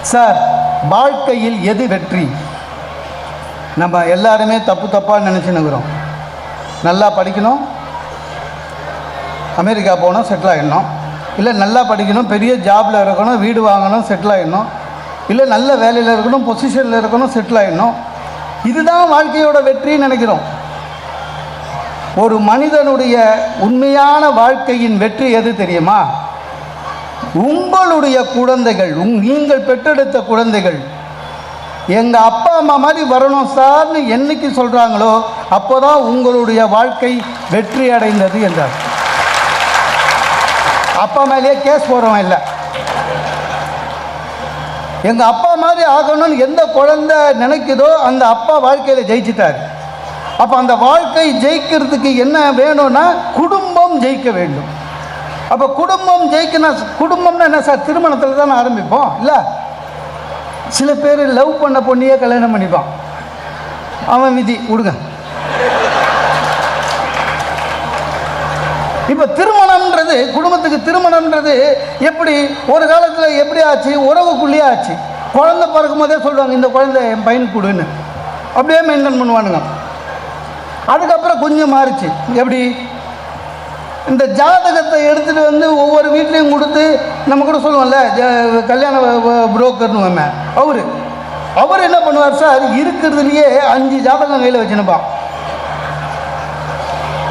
Sir, வாழ்க்கையில் எது வெற்றி? நம்ம எல்லாருமே தப்பாக நினச்சினுக்கிறோம். நல்லா படிக்கணும், அமெரிக்கா போகணும், செட்டில் ஆகிடணும். இல்லை நல்லா படிக்கணும், பெரிய ஜாபில் இருக்கணும், வீடு வாங்கணும், செட்டில் ஆகிடணும். இல்லை நல்ல வேலையில் இருக்கணும், பொசிஷனில் இருக்கணும், செட்டில் ஆகிடணும். இதுதான் வாழ்க்கையோட வெற்றின்னு நினைக்கிறோம். ஒரு மனிதனுடைய உண்மையான வாழ்க்கையின் வெற்றி எது தெரியுமா? உங்களுடைய குழந்தைகள், நீங்கள் பெற்றெடுத்த குழந்தைகள் எங்கள் அப்பா அம்மா மாதிரி வரணும் சார்னு என்னைக்கு சொல்கிறாங்களோ அப்போ தான் உங்களுடைய வாழ்க்கை வெற்றி அடைந்தது என்றார். அப்பா மேலேயே கேஸ் போடுறவன் இல்லை. எங்கள் அப்பா மாதிரி ஆகணும்னு எந்த குழந்தை நினைக்குதோ அந்த அப்பா வாழ்க்கையில் ஜெயிச்சிட்டார். அப்போ அந்த வாழ்க்கை ஜெயிக்கிறதுக்கு என்ன வேணும்னா குடும்பம் ஜெயிக்க வேண்டும். அப்போ குடும்பம் ஜெயிக்கணும். குடும்பம்னா என்ன சார்? திருமணத்தில் தான் ஆரம்பிப்போம் இல்லை? சில பேர் லவ் பண்ண பொண்ணையே கல்யாணம் பண்ணிப்பான். அவன் விதி விடுங்க. இப்போ திருமணம்ன்றது, குடும்பத்துக்கு திருமணம்ன்றது எப்படி ஒரு காலத்தில் எப்படி ஆச்சு? உறவுக்குள்ளேயே ஆச்சு. குழந்தை பிறக்கும் போதே சொல்லுவாங்க இந்த குழந்தை என் பையனுக்கு கொடுன்னு, அப்படியே மெயின்டைன் பண்ணுவானுங்க. அதுக்கப்புறம் கொஞ்சம் மாறிச்சு. எப்படி? இந்த ஜாதகத்தை எடுத்துகிட்டு வந்து ஒவ்வொரு வீட்லேயும் கொடுத்து நம்ம கூட சொல்லுவோம்ல, கல்யாண புரோக்கர்னு அவர் என்ன பண்ணுவார் சார்? இருக்கிறதுலையே 5 ஜாதகம் கையில் வச்சுனுப்பான்.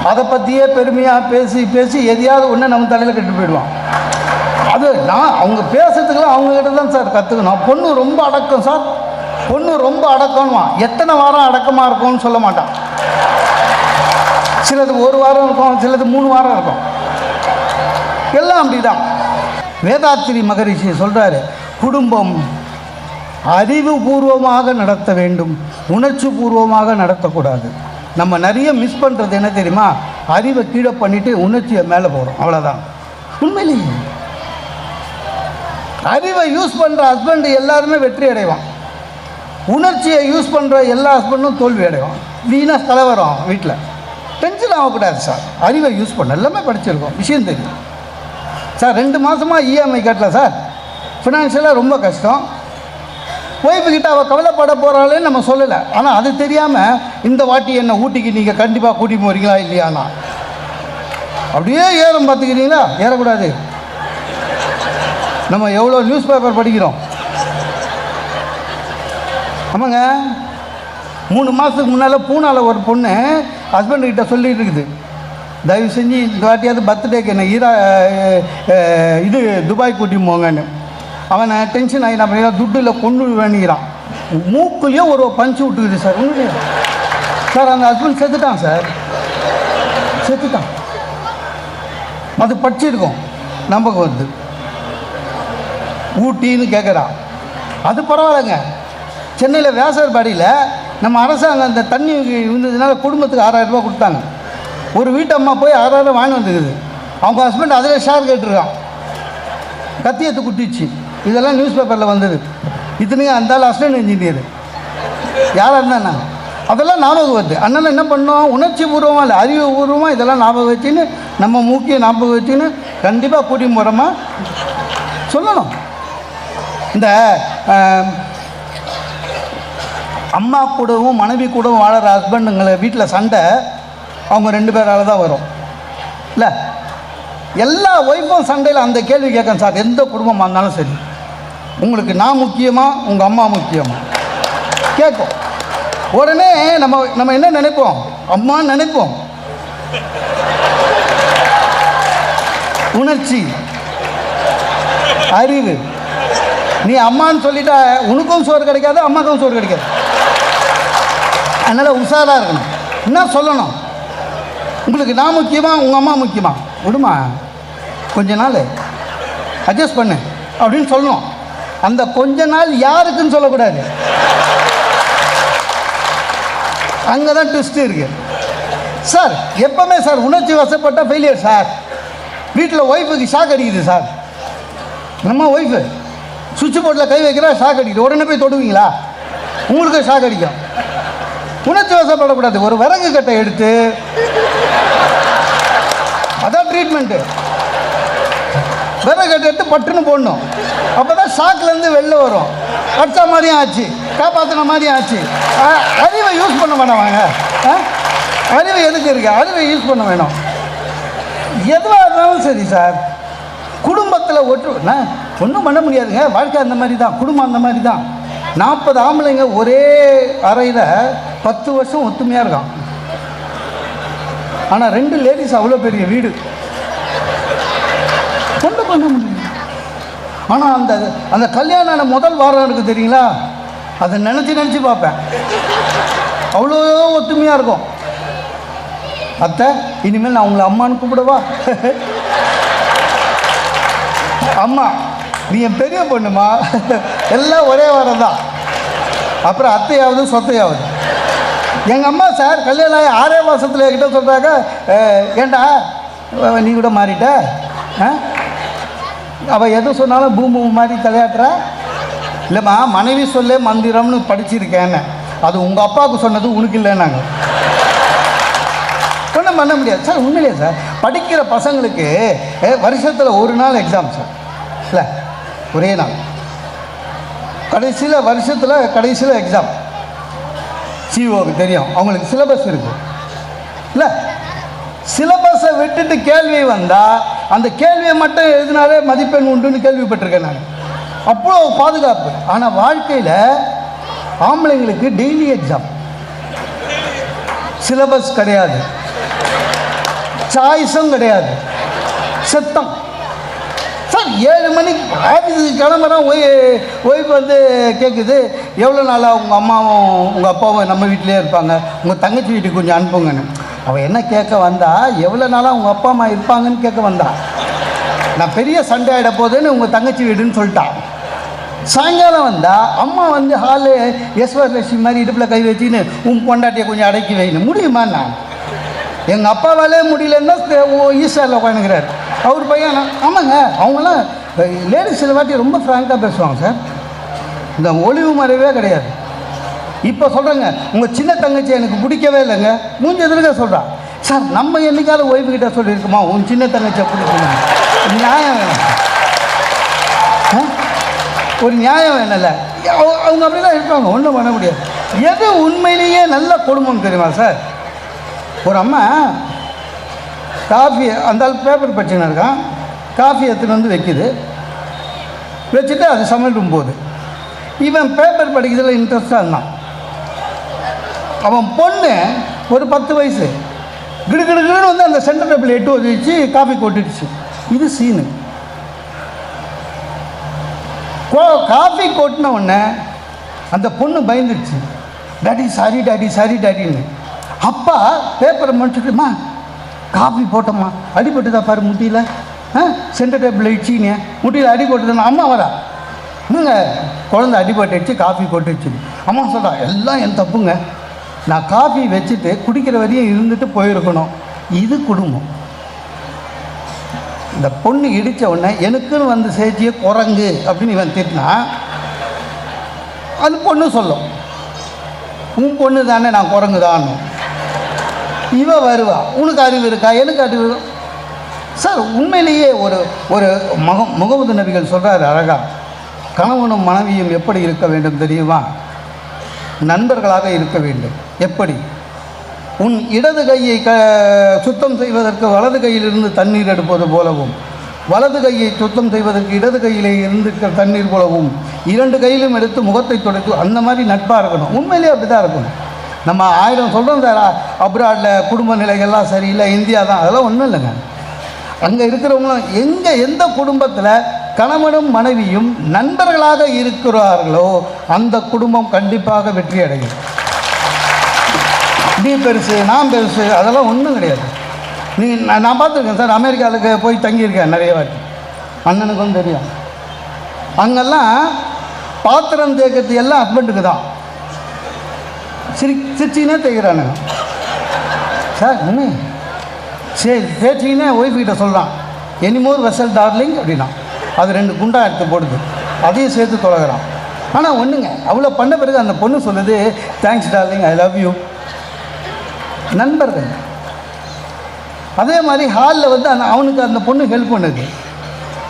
அதை பற்றியே பெருமையாக பேசி பேசி எதையாவது ஒன்று நம்ம தலையில் கட்டி போயிடுவான். அது அவங்க பேசுறதுக்கெல்லாம் அவங்ககிட்ட தான் சார் கற்றுக்கணும். பொண்ணு ரொம்ப அடக்கம் சார், பொண்ணு ரொம்ப அடக்கணுவான். எத்தனை வாரம் அடக்கமாக இருக்கும்னு சொல்ல மாட்டான். சிலது 1 வாரம் இருக்கும், சிலது 3 வாரம் இருக்கும். எல்லாம் அப்படிதான். வேதாத்திரி மகரிஷி சொல்கிறாரு, குடும்பம் அறிவுபூர்வமாக நடத்த வேண்டும், உணர்ச்சி பூர்வமாக நடத்தக்கூடாது. நம்ம நிறைய மிஸ் பண்ணுறது என்ன தெரியுமா? அறிவை கீழே பண்ணிவிட்டு உணர்ச்சியை மேலே போகிறோம், அவ்வளோதான். உண்மையிலேயே அறிவை யூஸ் பண்ணுற ஹஸ்பண்டு எல்லாருமே வெற்றி அடைவான். உணர்ச்சியை யூஸ் பண்ணுற எல்லா ஹஸ்பண்டும் தோல்வி அடைவான். வீணாக தலைவரும் வீட்டில். டென்ஷன் ஆகக்கூடாது சார். அறிவை யூஸ் பண்ண எல்லாமே படிச்சிருக்கோம், விஷயம் தெரியும் சார். 2 மாதமாக இஎம்ஐ கட்டல சார், ஃபினான்ஷியலாக ரொம்ப கஷ்டம். ஒய்ஃபுக்கிட்ட அவள் கவலைப்பட போகிறாளேன்னு நம்ம சொல்லலை. ஆனால் அது தெரியாமல் இந்த வாட்டி என்ன ஊட்டிக்கு நீங்கள் கண்டிப்பாக கூட்டிட்டு போகிறீங்களா இல்லையானா அப்படியே ஏறும் பார்த்துக்கிறீங்களா? ஏறக்கூடாது. நம்ம எவ்வளோ நியூஸ் பேப்பர் படிக்கிறோம். ஆமாங்க, 3 மாதத்துக்கு முன்னால் பூனாவில் ஒரு பொண்ணு ஹஸ்பண்டுக்கிட்ட சொல்லிட்டு இருக்குது, தயவு செஞ்சு இந்த வாட்டியாவது பர்த்டேக்கு என்ன துபாய் கூட்டி போங்கன்னு. அவனை டென்ஷன் ஆகி நான் பண்ணிடலாம், துட்டில் கொண்டு வேணுங்கிறான். மூக்குலேயே ஒரு பஞ்சு விட்டுக்குது சார். உண்மையிலே சார், அந்த ஹஸ்பண்ட் செத்துட்டான் சார், செத்துட்டான். அது படிச்சிருக்கோம், நம்பகம் வருது. ஊட்டின்னு கேட்குறான். அது பரவாயில்லைங்க. சென்னையில் வேசர்பாடியில் நம்ம அரசாங்கம் அந்த தண்ணி இருந்ததுனால குடும்பத்துக்கு 6000 ரூபா கொடுத்தாங்க. ஒரு வீட்டு அம்மா போய் 6000 வாங்கி வந்துக்குது. அவங்க ஹஸ்பண்ட் அதில் ஷேர் கேட்டுருக்கான், கத்தியத்தை குட்டிச்சு. இதெல்லாம் நியூஸ் பேப்பரில் வந்தது. இத்தனையும் அந்த அசிஸ்டன்ட் இன்ஜினியர் யாராக இருந்தா அதெல்லாம் ஞாபகம் வருது. அதனால் என்ன பண்ணோம்? உணர்ச்சி பூர்வமாக இல்லை, அறிவு பூர்வமாக இதெல்லாம் ஞாபகம் வச்சுன்னு நம்ம முக்கிய ஞாபகம் வச்சுன்னு கண்டிப்பாக கூட்டி போகிறோமா சொல்லணும். இந்த அம்மா கூடவும் மனைவி கூடவும் வாழற ஹஸ்பண்டுங்களை வீட்டில் சண்டை அவங்க 2 பேரால் தான் வரும் இல்லை? எல்லா ஒய்ஃபும் சண்டையில் அந்த கேள்வி கேட்கணும் சார். எந்த குடும்பமாக இருந்தாலும் சரி, உங்களுக்கு நான் முக்கியமா உங்கள் அம்மா முக்கியமா கேட்கும். உடனே நம்ம என்ன நினைப்போம்? அம்மான்னு நினைப்போம். உணர்ச்சி, அறிவு. நீ அம்மான்னு சொல்லிட்டா உனக்கும் சோறு கிடைக்காது, அம்மாக்கும் சோறு கிடைக்காது. அதனால் உஷாராக இருக்கணும். என்ன சொல்லணும்? உங்களுக்கு நான் முக்கியமா உங்கள் அம்மா முக்கியமா? விடுமா, கொஞ்ச நாள் அட்ஜஸ்ட் பண்ணு அப்படின்னு சொல்லணும். அந்த கொஞ்ச நாள் யாருக்குன்னு சொல்லக்கூடாது. அங்கே தான் ட்விஸ்ட் இருக்குது சார். எப்போவுமே சார் உணர்ச்சி வசப்பட்ட ஃபெயிலியர் சார். வீட்டில் ஒய்ஃபுக்கு ஷாக் அடிக்குது சார். நம்ம ஒய்ஃபு சுவிட்ச் போர்டில் கை வைக்கிறா, ஷாக் அடிக்குது. உடனே போய் தொடுவீங்களா? உங்களுக்கு ஷாக் அடிக்கும். உணர்ச்சி வசப்படக்கூடாது. ஒரு விறகு கட்டை எடுத்து, அதான் ட்ரீட்மெண்ட்டு. விறகு கட்டை எடுத்து பட்டுன்னு போடணும். அப்போ தான் ஷாக்லேருந்து வெளில வரும். அடித்த மாதிரியும் ஆச்சு, காப்பாற்றின மாதிரியும் ஆச்சு. அறிவை யூஸ் பண்ண வேணாமாங்க? அறிவு எதுக்கு இருக்கு? அறிவை யூஸ் பண்ண வேணும். எதுவாக இருந்தாலும் சரி சார், குடும்பத்தில் ஒன்றும் பண்ண முடியாதுங்க. வாழ்க்கை அந்த மாதிரி தான், குடும்பம் அந்த மாதிரி தான். 40 ஆம்பளைங்க ஒரே அறையில் 10 வருஷம் ஒத்துமையாக இருக்கான். ஆனால் 2 லேடிஸ் அவ்வளோ பெரிய வீடு, ஒன்றும் பண்ண முடியும். ஆனால் அந்த கல்யாணம் முதல் வாரம் இருக்குது தெரியுங்களா, அதை நினச்சி பார்ப்பேன். அவ்வளோ ஒத்துமையாக இருக்கும். அத்தை, இனிமேல் நான் உங்களை அம்மான்னு கூப்பிடவா? அம்மா நீ என் பெரிய பொண்ணுமா, எல்லாம் ஒரே வாரம் தான். அப்புறம் அத்தையாவது சொத்தையாவது. எங்கள் அம்மா சார் கல்யாணம் ஆகி 6 மாதத்தில் என்கிட்ட சொல்கிறாங்க, ஏண்டா நீ கூட மாறிட்ட, அவள் எது சொன்னாலும் பூமி மாதிரி தலையாட்டுறா. இல்லைம்மா, மனைவி சொல்லே மந்திரம்னு படிச்சிருக்கேன்னு. அது உங்கள் அப்பாவுக்கு சொன்னது உனக்கு இல்லைன்னாங்க. ஒன்றும் பண்ண முடியாது சார். உண்மையிலே சார், படிக்கிற பசங்களுக்கு வருஷத்தில் ஒரு நாள் எக்ஸாம் சார். இல்லை, ஒரே நாள் கடைசியில் எக்ஸாம். சிஓக்கு தெரியும், அவங்களுக்கு சிலபஸ் இருக்குது. இல்லை, சிலபஸை விட்டுட்டு கேள்வி வந்தால் அந்த கேள்வியை மட்டும் எழுதினாலே மதிப்பெண் உண்டுன்னு கேள்விப்பட்டிருக்கேன் நான். அவ்வளோ பாதுகாப்பு. ஆனால் வாழ்க்கையில் ஆம்பளைங்களுக்கு டெய்லி எக்ஸாம், சிலபஸ் கிடையாது, சாய்ஸும் கிடையாது, சத்தம் சார். 7 மணிக்கு ஆஃபீஸுக்கு கிளம்புறோம். ஒய்ஃப் வந்து கேட்குது, எவ்வளோ நாளாக உங்கள் அம்மாவும் உங்கள் அப்பாவும் நம்ம வீட்டிலே இருப்பாங்க, உங்கள் தங்கச்சி வீட்டுக்கு கொஞ்சம் அனுப்புங்கன்னு. அவள் என்ன கேட்க வந்தா, எவ்வளோ நாளாக உங்கள் அப்பா அம்மா இருப்பாங்கன்னு கேட்க வந்தா. நான் பெரிய சண்டை ஆகிட போதுன்னு உங்கள் தங்கச்சி வீடுன்னு சொல்லிட்டான். சாயங்காலம் வந்தால் அம்மா வந்து ஹாலு யஸ்வரலட்சுமி மாதிரி இடுப்பில் கை வச்சுன்னு உன் பொண்டாட்டியை கொஞ்சம் அடக்கி வைன்னு. முடியுமா? நான் எங்கள் அப்பாவாலே முடியலன்னா ஈஸ்வரில் உட்காந்துக்கிறார் அவர் பையன். ஆமாங்க, அவங்களாம் லேடிஸ் சில வாட்டி ரொம்ப ஃப்ராங்காக பேசுவாங்க சார். இந்த ஒளிவு மறைவே கிடையாது. இப்போ சொல்கிறேங்க, உங்கள் சின்ன தங்கச்சி எனக்கு பிடிக்கவே இல்லைங்க, மூஞ்சி எதிர்க்க சொல்கிறான். சார், நம்ம என்றைக்காவது ஒய்ஃபு கிட்ட சொல்லியிருக்குமா உன் சின்ன தங்கச்சியை பிடிக்கணும்? நியாயம் வேணும், ஒரு நியாயம் வேணும்ல. அவங்க அப்படி தான் இருப்பாங்க, ஒன்றும் பண்ண முடியாது. எது உண்மையிலேயே நல்ல குடும்பம் தெரியுமா சார்? ஒரு அம்மா காஃபி, அந்த பேப்பர் படிச்சுன்னு இருக்கான், காஃபி எடுத்துன்னு வந்து வைக்குது, வச்சுட்டு அது சமையல் ரூம் போகுது. இவன் பேப்பர் படிக்கிறதுல இன்ட்ரெஸ்டாக இருந்தான். அவன் பொண்ணு ஒரு 10 வயசு கிடுகிடுன்னு வந்து அந்த சென்டர் டேபிள் 8 வச்சு காஃபி கொட்டிடுச்சு. இது சீனு. காஃபி கொட்டின உடனே அந்த பொண்ணு பயந்துடுச்சு. டாடி சாரி டாடி, சாரி டாடின்னு. அப்பா பேப்பரை முடிச்சுட்டுமா, காஃபி போட்டோம்மா, அடிபட்டுதா பாரு முட்டியில், சென்டர் டேபிள் இடிச்சிங்க, முட்டியில் அடிபட்டுதுன்னா. அம்மா வரா, என்னங்க குழந்தை அடிபட்டுச்சு, காஃபி கொட்டுச்சு. அம்மா சொல்கிறா, எல்லாம் என் தப்புங்க, நான் காஃபி வச்சுட்டு குடிக்கிற வரையும் இருந்துட்டு போயிருக்கணும். இது குடும்பம். இந்த பொண்ணு இடித்த உடனே எனக்குன்னு வந்து சேர்த்திய குரங்கு அப்படின்னு இவன் திட்டினா, அது பொண்ணு சொல்லும், உன் பொண்ணு தானே, நான் குரங்கு தான். இவ வருவா, உனக்கு அறிவு இருக்கா, எனக்கு அறிவு. சார், உண்மையிலேயே ஒரு முகமது நபிகள் சொல்கிறாரு அழகா, கணவனும் மனைவியும் எப்படி இருக்க வேண்டும் தெரியுமா? நண்பர்களாக இருக்க வேண்டும். எப்படி? உன் இடது கையை சுத்தம் செய்வதற்கு வலது கையிலிருந்து தண்ணீர் எடுப்பது போலவும், வலது கையை சுத்தம் செய்வதற்கு இடது கையிலே இருந்து தண்ணீர் போலவும் 2 கையிலும் எடுத்து முகத்தை துடைத்து, அந்த மாதிரி நட்பாக இருக்கணும். உண்மையிலே அப்படி தான் இருக்கணும். நம்ம 1000 சொல்கிறோம் சார், அப்ராடில் குடும்ப நிலைகள்லாம் சரியில்லை, இந்தியா தான், அதெல்லாம் ஒன்றும் இல்லைங்க. அங்கே இருக்கிறவங்களும் எந்த குடும்பத்தில் கணவனும் மனைவியும் நண்பர்களாக இருக்கிறார்களோ அந்த குடும்பம் கண்டிப்பாக வெற்றி அடையும். நீ பெருசு நான் பெருசு அதெல்லாம் ஒன்றும் கிடையாது. நான் பார்த்துருக்கேன் சார், அமெரிக்காவுக்கு போய் தங்கியிருக்கேன் நிறைய வாட்டி, அண்ணனுக்கும் தெரியும். அங்கெல்லாம் பாத்திரம் தேய்க்கிறது எல்லாம் ஹஸ்பண்டுக்கு தான். சிரிச்சின்னே தேய்க்கிறானுங்க சார். சரி தேய்ச்சின்னே ஒய்ஃப்கிட்ட சொல்கிறான், எனிமோர் வெசல் டார்லிங் அப்படின்னா, அது 2 குண்டா எடுத்து போடுது, அதையும் சேர்த்து தொலைகிறான். ஆனால் ஒன்றுங்க, அவ்வளோ பண்ண பிறகு அந்த பொண்ணு சொல்லுது, thanks darling, I love you. நண்பர்கள். அதே மாதிரி ஹாலில் வந்து அவனுக்கு அந்த பொண்ணு ஹெல்ப் பண்ணுது,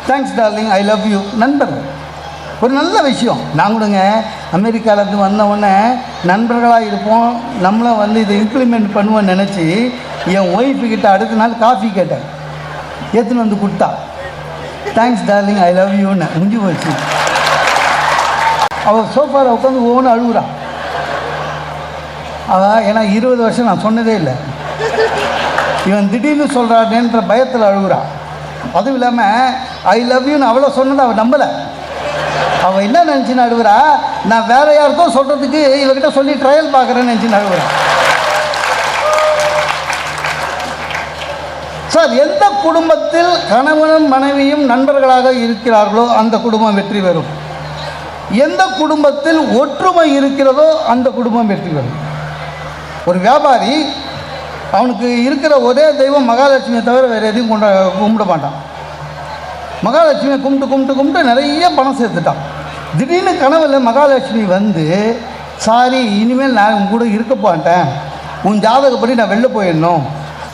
thanks darling, I love you. நண்பர்கள். ஒரு நல்ல விஷயம். நான் கூடங்க அமெரிக்காவிலேருந்து வந்தவுடனே நண்பர்களாக இருப்போம், நம்மளும் வந்து இதை இம்ப்ளிமெண்ட் பண்ணுவோன்னு நினச்சி என் ஒய்ஃபுக்கிட்ட அடுத்த நாள் காஃபி கேட்டேன். ஏற்றுன்னு வந்து கொடுத்தா. தேங்க்ஸ் டார்லிங், ஐ லவ் யூன்னு முடிஞ்சு போச்சு. அவள் சோஃபாவில் உட்காந்து ஒவ்வொன்று அழுகுறான். அவள் ஏன்னா 20 வருஷம் நான் சொன்னதே இல்லை, இவன் திடீர்னு சொல்கிறானேன்ற பயத்தில் அழுகுறான். அதுவும் இல்லாமல் ஐ லவ் யூன்னு அவ்வளோ சொன்னது அவள் நம்பலை. அவள் என்ன நினச்சின்னு அழுகுறா, நான் வேறு யாருக்கோ சொல்கிறதுக்கு இவகிட்ட சொல்லி ட்ரையல் பார்க்குறேன்னு நினச்சின்னு அழுகுறான். சார், எந்த குடும்பத்தில் கணவனும் மனைவியும் நண்பர்களாக இருக்கிறார்களோ அந்த குடும்பம் வெற்றி பெறும். எந்த குடும்பத்தில் ஒற்றுமை இருக்கிறதோ அந்த குடும்பம் வெற்றி பெறும். ஒரு வியாபாரி அவனுக்கு இருக்கிற ஒரே தெய்வம் மகாலட்சுமியை தவிர வேறு எதையும் கும்பிட மாட்டான். மகாலட்சுமியை கும்பிட்டு நிறைய பணம் சேர்த்துட்டான். திடீர்னு கனவுல மகாலட்சுமி வந்து, சாரி இனிமேல் நான் உன் கூட இருக்க மாட்டேன், உன் ஜாதகப்படி நான் வெளில போயிடணும்,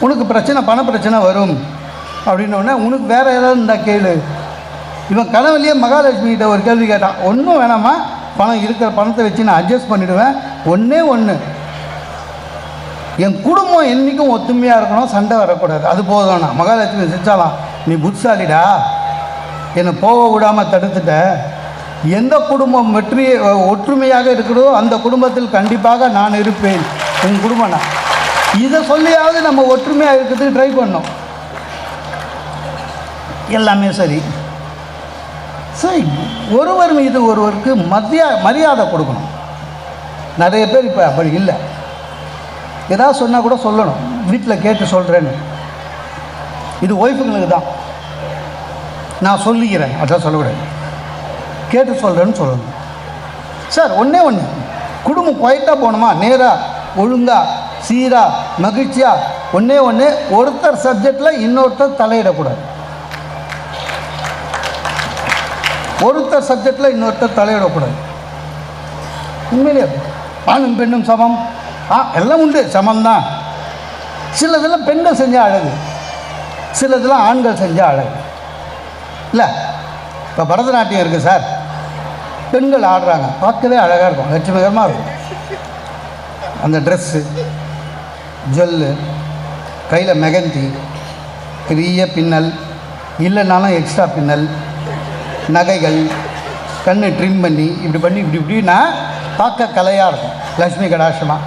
உனக்கு பிரச்சனை பண பிரச்சனை வரும் அப்படின்னோடனே, உனக்கு வேறு ஏதாவது இருந்தால் கேளு. இவன் கனவுலேயே மகாலட்சுமிகிட்ட ஒரு கேள்வி கேட்டான். ஒன்றும் வேணாமா, பணம் இருக்கிற பணத்தை வச்சு நான் அட்ஜஸ்ட் பண்ணிவிடுவேன், ஒன்றே ஒன்று, என் குடும்பம் என்றைக்கும் ஒத்துமையாக இருக்கணும், சண்டை வரக்கூடாது, அது போதும்னா. மகாலட்சுமி செஞ்சாலாம், நீ புத்திசாலிடா, என்னை போக விடாமல் தடுத்துட்ட. எந்த குடும்பம் ஒற்றுமையாக இருக்கிறதோ அந்த குடும்பத்தில் கண்டிப்பாக நான் இருப்பேன், உன் குடும்பம் நான். இதை சொல்லியாவது நம்ம ஒற்றுமையாக இருக்கிறதுக்கு ட்ரை பண்ணோம். எல்லாமே சரி. சரி, ஒருவர் மீது ஒருவருக்கு மரியாதை கொடுக்கணும். நிறைய பேர் இப்போ அப்படி இல்லை. ஏதாவது சொன்னால் கூட சொல்லணும், வீட்டில் கேட்டு சொல்கிறேன்னு. இது ஒய்ஃபுங்களுக்கு தான். நான் சொல்லிக்கிறேன் அதான் சொல்லக்கூடாது, கேட்டு சொல்கிறேன்னு சொல்லணும். சார், ஒன்றே ஒன்று, குடும்பம் குவைட்டாக போகணுமா, நேராக ஒழுங்காக சீராக மகிழ்ச்சியாக, ஒன்றே ஒன்று, ஒருத்தர் சப்ஜெக்டில் இன்னொருத்தர் தலையிடக்கூடாது. ஒருத்தர் சப்ஜெக்டில் இன்னொருத்தர் தலையிடக்கூடாது. உண்மையிலே ஆணும் பெண்ணும் சமம், எல்லாம் உண்டு, சமம்தான். சிலதெல்லாம் பெண்கள் செஞ்சால் அழகு, சிலதெல்லாம் ஆண்கள் செஞ்சால் அழகு இல்லை. இப்போ பரதநாட்டியம் இருக்குது சார், பெண்கள் ஆடுறாங்க, பார்க்கவே அழகாக இருக்கும், லட்சுமிகரமாக இருக்கும். அந்த ட்ரெஸ்ஸு, ஜொல்லு, கையில் மெகந்தி, பெரிய பின்னல், இல்லைனாலும் எக்ஸ்ட்ரா பின்னல், நகைகள், கண்ணு ட்ரிம் பண்ணி இப்படின்னா பார்க்க கலையாக இருக்கும், லக்ஷ்மி கடாட்சமாக.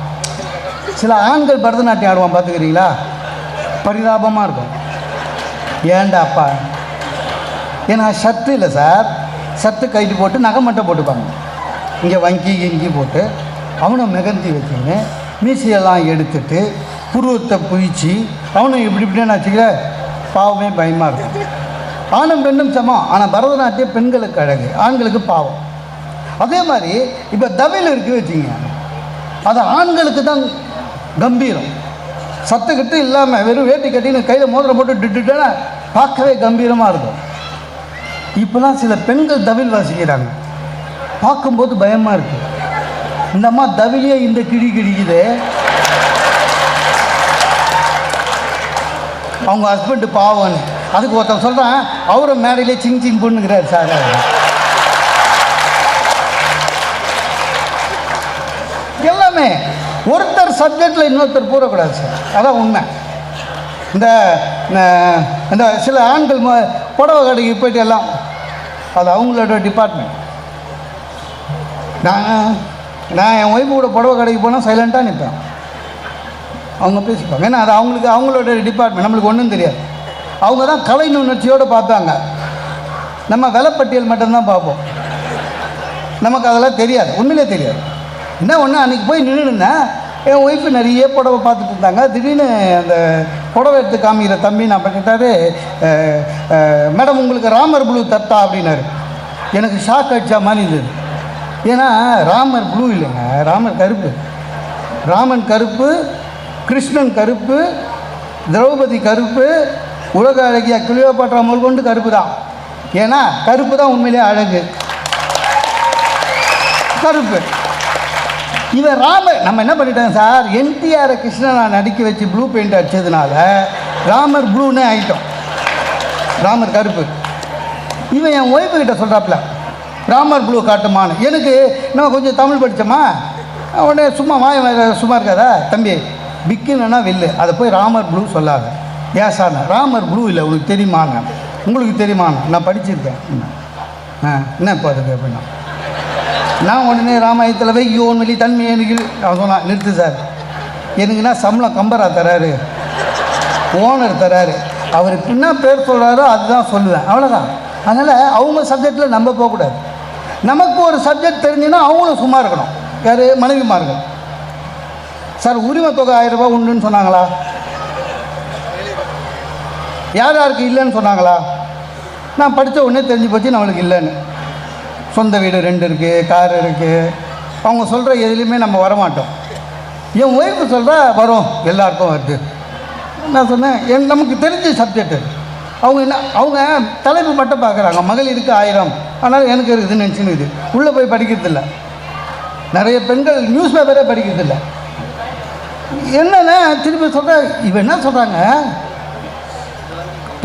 சில ஆண்கள் பரதநாட்டியம் ஆடுவான், பார்த்துக்கிறீங்களா, பரிதாபமாக இருக்கும். ஏண்டாப்பா, ஏன்னா ஷர்ட்டு இல்லை சார், ஷர்ட்டு கைட்டு போட்டு நகை மட்டும் போட்டுப்பாங்க, இங்கே வங்கி இங்கி போட்டு, அவனை மெகந்தி வச்சுன்னு மீசையெல்லாம் எடுத்துட்டு புருவத்தை புயிச்சு அவனும் இப்படின்னு வச்சுக்கிற, பாவமே பயமாக இருக்கும். ஆணும் பெண்ணும் சமம், ஆனால் பரதநாட்டியம் பெண்களுக்கு அழகு, ஆண்களுக்கு பாவம். அதே மாதிரி இப்போ தவில் இருக்குது வச்சுங்க, அது ஆண்களுக்கு தான் கம்பீரம். சத்துக்கிட்டு இல்லாமல் வெறும் வேட்டி கட்டின்னு கையில் மோதிரம் போட்டு டிட்டுட்டேன்னா பார்க்கவே கம்பீரமாக இருக்கும். இப்போலாம் சில பெண்கள் தவில் வாசிக்கிறாங்க, பார்க்கும்போது பயமாக இருக்குது. இந்த அம்மா தவிலே இந்த கிடிக்குது, அவங்க ஹஸ்பண்டு பாவம்னு. அதுக்கு ஒருத்தன் சொல்கிறான், அவரும் மேடையிலே சிங் பொண்ணுங்கிறார் சார். எல்லாமே ஒருத்தர் சப்ஜெக்டில் இன்னொருத்தர் போடக்கூடாது சார், அதான் உண்மை. இந்த சில ஆண்கள் புடவை கடைக்கு போய்ட்டு எல்லாம், அது அவங்களோட டிபார்ட்மெண்ட். நான் என் ஒய்ஃபு கூட புடவை கடைக்கு போனால் சைலண்ட்டாக நிற்பேன், அவங்க பேசிப்பாங்க. ஏன்னா அது அவங்களோட டிபார்ட்மெண்ட், நம்மளுக்கு ஒன்றும் தெரியாது. அவங்க தான் கலை நுண்ணர்ச்சியோடு பார்ப்பாங்க, நம்ம விலைப்பட்டியல் மட்டும்தான் பார்ப்போம், நமக்கு அதெல்லாம் தெரியாது, உண்மையிலே தெரியாது. என்ன ஒன்று, அன்றைக்கி போய் நின்றுருந்தேன், என் ஒய்ஃபு நிறைய புடவை பார்த்துட்டு இருந்தாங்க. திடீர்னு அந்த புடவை எடுத்து காமிக்கிற தம்பி நான் பண்ணிட்டாரு, மேடம் உங்களுக்கு ராமர் ப்ளூ தட்டா அப்படின்னாரு. எனக்கு ஷாக் அடிச்சா மாதிரி இருந்தது. ஏன்னா ராமர் ப்ளூ இல்லைங்க, ராமர் கருப்பு. ராமன் கருப்பு, கிருஷ்ணன் கருப்பு, திரௌபதி கருப்பு, உலக அழகியா கிளியோபாட்ரா முதல் கொண்டு கருப்பு தான். ஏன்னா கருப்பு தான் உண்மையிலே அழகு, கருப்பு. இவன் ராமர், நம்ம என்ன பண்ணிட்டோம் சார், என்டிஆரை கிருஷ்ணனை நடிக்க வச்சு ப்ளூ பெயிண்ட் அடித்ததுனால ராமர் ப்ளூன்னே ஆகிட்டோம், ராமர் கருப்பு. இவன் என் ஒய்ஃபு கிட்ட சொல்கிறாப்புல, ராமர் ப்ளூ காட்டுமான்னு. எனக்கு நம்ம கொஞ்சம் தமிழ் படித்தோமா, உடனே சும்மா சும்மா இருக்காதா தம்பி, பிக்குன்னா வெல்லு, அதை போய் ராமர் ப்ளூ சொல்லாத. ஏன் சார், ராமர் ப்ளூ இல்லை, உனக்கு தெரியுமாங்க, உங்களுக்கு தெரியுமாங்க, நான் படிச்சிருக்கேன். என்ன இப்போ அதுக்கு அப்படின்னா, நான் உடனே ராமாயணத்தில் போய் யோன் வெளி தன்மை எனக்கு அவன் சொன்னான், நிறுத்து சார், எனக்குன்னா சம்பளம் கம்பரா தராரு, ஓனர் தராரு, அவர் என்ன பேர் சொல்கிறாரோ அதுதான் சொல்லுவேன், அவ்வளோதான். அதனால் அவங்க சப்ஜெக்டில் நம்ம போகக்கூடாது. நமக்கு ஒரு சப்ஜெக்ட் தெரிஞ்சுன்னா அவங்களும் சும்மா இருக்கணும். யார்? மனைவிமார்கள். சார் உரிமை தொகை 1000 ரூபாய் உண்டுன்னு சொன்னாங்களா? யார் யாருக்கு இல்லைன்னு சொன்னாங்களா? நான் படித்த உடனே தெரிஞ்சு போச்சு நம்மளுக்கு இல்லைன்னு. சொந்த வீடு 2 இருக்குது, கார் இருக்குது, அவங்க சொல்கிற எதுலேயுமே நம்ம வரமாட்டோம். என் ஒய்ஃபு சொல்கிறா வரும், எல்லாருக்கும் வருது. நான் சொன்னேன் நமக்கு தெரிஞ்ச சப்ஜெக்டு. அவங்க என்ன, அவங்க தலைப்பு மட்டும் பார்க்குறாங்க, மகளிருக்கு 1000, ஆனால் எனக்கு இருக்குதுன்னு நினச்சின்னு உள்ளே போய் படிக்கிறதில்ல. நிறைய பெண்கள் நியூஸ் பேப்பரே படிக்கிறதில்ல. என்னென்ன திருப்பி சொல்கிறேன், இவன் என்ன சொல்கிறாங்க,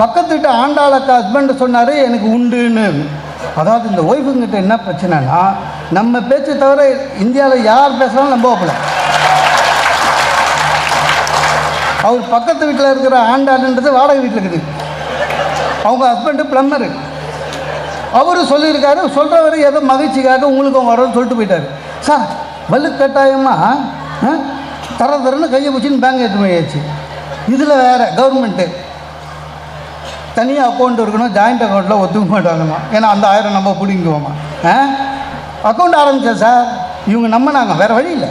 பக்கத்துக்கிட்ட ஆண்டாளக்கா ஹஸ்பண்ட் சொன்னார் எனக்கு உண்டுன்னு. அதாவது இந்த ஒய்ஃபுங்கிட்ட என்ன பிரச்சனைனா, நம்ம பேச்சை தவிர இந்தியாவில் யார் பேசுகிறாலும் நம்ப வைப்பல. அவர் பக்கத்து வீட்டில் இருக்கிற ஆண்டாளுன்றது வாடகை வீட்டில் இருக்குது, அவங்க ஹஸ்பண்டு ப்ளம்பரு. அவர் சொல்லியிருக்காரு, சொல்கிறவர் ஏதோ மகிழ்ச்சிக்காக உங்களுக்கும் வரோன்னு சொல்லிட்டு போயிட்டார். சார் வலுக்கட்டாயமாக தரன்னு கையை பிடிச்சின்னு பேங்க் எடுத்து போயாச்சு. இதில் வேறு கவர்மெண்ட்டு தனியாக அக்கௌண்ட் இருக்கணும், ஜாயிண்ட் அக்கௌண்ட்டில் ஒத்துக்க மாட்டாங்கம்மா, ஏன்னா அந்த 1000 நம்ம பிடிங்குவோம்மா. அக்கௌண்ட் ஆரம்பித்தேன் சார், இவங்க நம்பினாங்க, வேறு வழி இல்லை,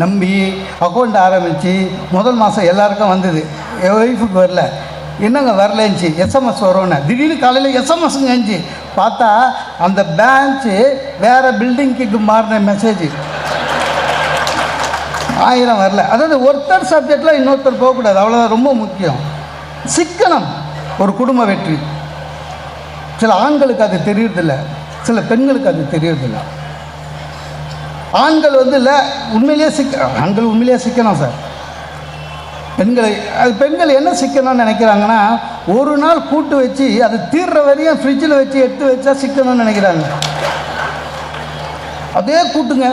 நம்பி அக்கௌண்ட் ஆரம்பித்து முதல் மாதம் எல்லாருக்கும் வந்தது, என் ஒய்ஃபுக்கு வரல. என்னங்க வரலன்னுச்சு, எஸ்எம்எஸ் வரும்னு. திடீர்னு காலையில் எஸ்எம்எஸ்ங்க இருந்துச்சு, பார்த்தா அந்த பேங்க்கு வேறு பில்டிங்க்கு மாறின மெசேஜ், 1000 வரல. அதாவது ஒருத்தர் சப்ஜெக்டில் இன்னொருத்தர் போகக்கூடாது, அவ்வளோதான் ரொம்ப முக்கியம். சிக்கனம் ஒரு குடும்ப வெற்றி. சில ஆண்களுக்கு அது தெரியறதில்லை, சில பெண்களுக்கு அது தெரியறதில்லை. ஆண்கள் இல்லை உண்மையிலேயே ஆண்கள் உண்மையிலேயே சிக்கணும் சார். பெண்கள் என்ன சிக்கணும்னு நினைக்கிறாங்கன்னா, ஒரு நாள் கூட்டு வச்சு அது தீர்ற வரையும் ஃப்ரிட்ஜில் வச்சு எடுத்து வச்சா சிக்கணும்னு நினைக்கிறாங்க. அதே கூட்டுங்க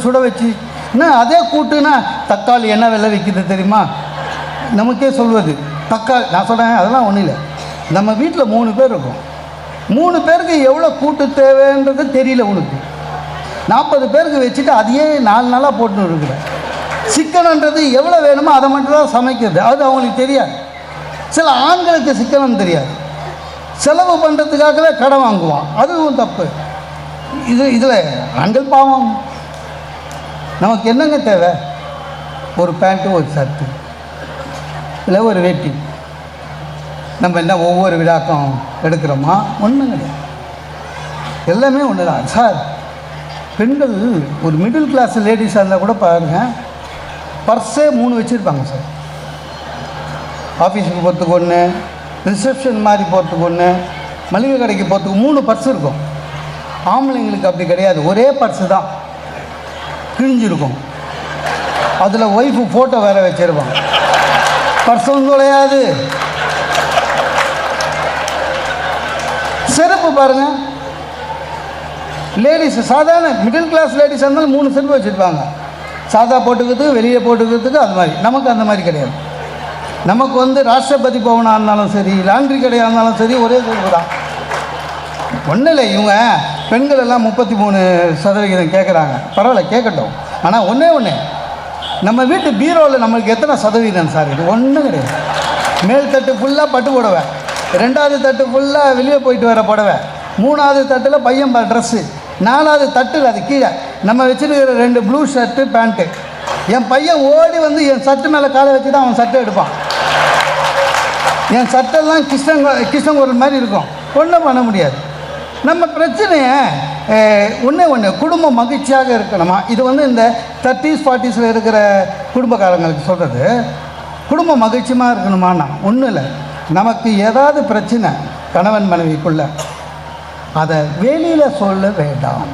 சுட வச்சு என்ன அதே கூட்டுன்னா, தக்காளி என்ன விலை விற்கிது தெரியுமா? நமக்கே சொல்வது தக்காளி. நான் சொல்கிறேன் அதெல்லாம் ஒன்றும் இல்லை. நம்ம வீட்டில் 3 பேர் இருக்கும், 3 பேருக்கு எவ்வளோ கூட்டு தேவைன்றது தெரியல உனக்கு. 40 பேருக்கு வச்சுட்டு அதையே 4 நாளாக போட்டுன்னு இருக்கிறேன். சிக்கனன்றது எவ்வளோ வேணுமோ அதை மட்டும் தான் சமைக்கிறது, அது அவங்களுக்கு தெரியாது. சில ஆண்களுக்கு சிக்கனம் தெரியாது, செலவு பண்ணுறதுக்காகவே கடன் வாங்குவான், அதுவும் தப்பு. இதில் ஆண்கள் பாவம். நமக்கு என்னங்க தேவை? ஒரு பேண்ட்டு, ஒரு ஷர்ட்டு, இல்லை ஒரு வேட்டி. நம்ம என்ன ஒவ்வொரு விழாக்கம் எடுக்கிறோமா? ஒன்றும் கிடையாது, எல்லாமே ஒன்று தான் சார். பெண்கள் ஒரு மிடில் கிளாஸ் லேடிஸாக இருந்தால் கூட பாருங்கள், பர்ஸே 3 வச்சுருப்பாங்க சார். ஆஃபீஸுக்கு போகிறதுக்கு ஒன்று, ரிசப்ஷன் மாதிரி போகிறதுக்கு ஒன்று, மளிகை கடைக்கு போகிறதுக்கு 3 பர்ஸ் இருக்கும். ஆம்பளைங்களுக்கு அப்படி கிடையாது, ஒரே பர்ஸு தான், கிழிஞ்சிருக்கும். அதில் ஒய்ஃபு ஃபோட்டோ வேறு வச்சுருப்பாங்க, பர்ஸும் கிடையாது. செருப்பு பாருங்கள், லேடிஸ் சாதாரண மிடில் கிளாஸ் லேடிஸ் இருந்தாலும் 3 செருப்பு வச்சுருப்பாங்க, சாதா போட்டுக்கிறதுக்கு வெளியே போட்டுக்கிறதுக்கு. அது மாதிரி நமக்கு அந்த மாதிரி கிடையாது. நமக்கு ராஷ்டிரபதி பவனாக இருந்தாலும் சரி, லாண்ட்ரி கடையாக இருந்தாலும் சரி, ஒரே செருப்பு தான். ஒன்றும் இல்லை, இவங்க பெண்கள் எல்லாம் 33% கேட்குறாங்க, பரவாயில்ல கேட்கட்டும். ஆனால் ஒன்று நம்ம வீட்டு பீரோவில் நம்மளுக்கு எத்தனை சதவீதம் சார்? இது ஒன்றும் கிடையாது. மேல் தட்டு ஃபுல்லாக பட்டு புடவை, 2வது தட்டு ஃபுல்லாக வெளியே போயிட்டு வர புடவை, 3வது தட்டில் பையன் ட்ரெஸ்ஸு, 4வது தட்டில் அது கீழே நம்ம வச்சுருக்கிற 2 ப்ளூ ஷர்ட்டு பேண்ட்டு. என் பையன் ஓடி என் சட்டு மேலே காலை வச்சு தான் அவன் சட்டை எடுப்பான். என் சட்டெல்லாம் கிருஷ்ணங்குரல் மாதிரி இருக்கும், ஒன்றும் பண்ண முடியாது. நம்ம பிரச்சனையை ஒன்று குடும்பம் மகிழ்ச்சியாக இருக்கணுமா? இது இந்த 30s 40s இருக்கிற குடும்பக்காரங்களுக்கு சொல்கிறது. குடும்பம் மகிழ்ச்சியாக இருக்கணுமான்னா ஒன்றும் இல்லை. நமக்கு ஏதாவது பிரச்சனை கணவன் மனைவிக்குள்ள, அதை வெளியில் சொல்ல வேண்டாம்.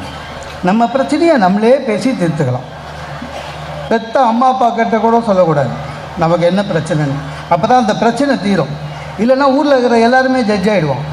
நம்ம பிரச்சனையை நம்மளே பேசி தீர்த்துக்கலாம். பெத்த அம்மா அப்பா கிட்ட கூட சொல்லக்கூடாது நமக்கு என்ன பிரச்சனைன்னு. அப்போ தான் அந்த பிரச்சனை தீரும். இல்லைன்னா ஊரில் இருக்கிற எல்லாருமே ஜட்ஜ் ஆகிடுவோம்.